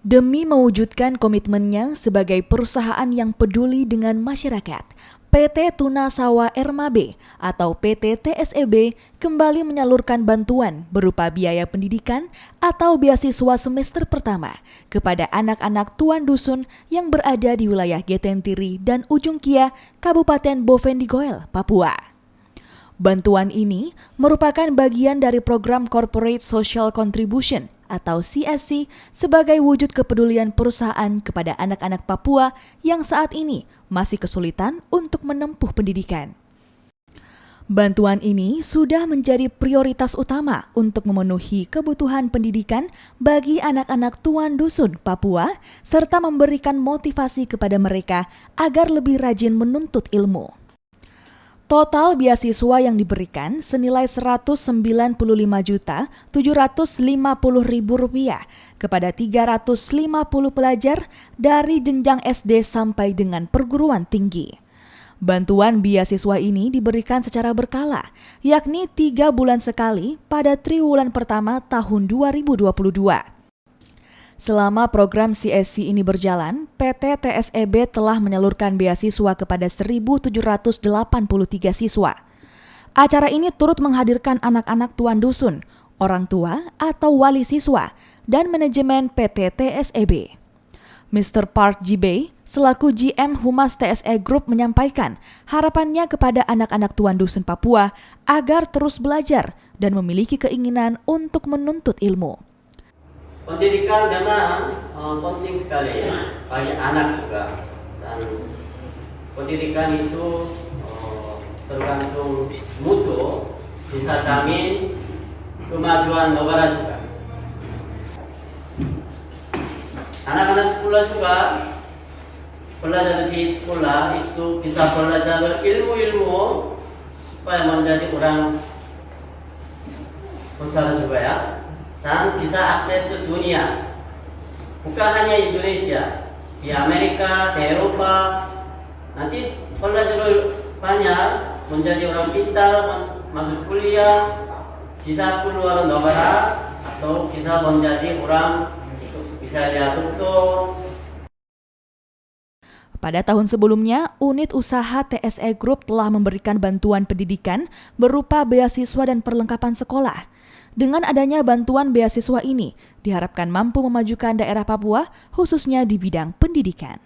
Demi mewujudkan komitmennya sebagai perusahaan yang peduli dengan masyarakat, PT Tunasawa Ermabe atau PT TSEB kembali menyalurkan bantuan berupa biaya pendidikan atau beasiswa semester pertama kepada anak-anak tuan dusun yang berada di wilayah Getentiri dan Ujung Kia, Kabupaten Bovendigeuel, Papua. Bantuan ini merupakan bagian dari program Corporate Social Contribution atau CSC sebagai wujud kepedulian perusahaan kepada anak-anak Papua yang saat ini masih kesulitan untuk menempuh pendidikan. Bantuan ini sudah menjadi prioritas utama untuk memenuhi kebutuhan pendidikan bagi anak-anak tuan dusun Papua serta memberikan motivasi kepada mereka agar lebih rajin menuntut ilmu. Total beasiswa yang diberikan senilai Rp195.750.000 kepada 350 pelajar dari jenjang SD sampai dengan perguruan tinggi. Bantuan beasiswa ini diberikan secara berkala, yakni 3 bulan sekali pada triwulan pertama tahun 2022. Selama program CSC ini berjalan, PT TSEB telah menyalurkan beasiswa kepada 1.783 siswa. Acara ini turut menghadirkan anak-anak tuan dusun, orang tua atau wali siswa, dan manajemen PT TSEB. Mr. Park Ji-bae, selaku GM Humas TSE Group menyampaikan harapannya kepada anak-anak tuan dusun Papua agar terus belajar dan memiliki keinginan untuk menuntut ilmu. Pendidikan memang penting sekali ya, bagi anak juga, dan pendidikan itu tergantung mutu bisa jamin kemajuan negara juga. Anak-anak sekolah juga belajar di sekolah itu bisa belajar ilmu-ilmu supaya menjadi orang besar juga ya. Dan bisa akses ke dunia, bukan hanya Indonesia, di Amerika, di Eropa. Nanti belajar banyak, menjadi orang pintar, masuk kuliah, bisa keluar negara, atau bisa menjadi orang, bisa lihat dokter. Pada tahun sebelumnya, unit usaha TSE Group telah memberikan bantuan pendidikan berupa beasiswa dan perlengkapan sekolah. Dengan adanya bantuan beasiswa ini, diharapkan mampu memajukan daerah Papua, khususnya di bidang pendidikan.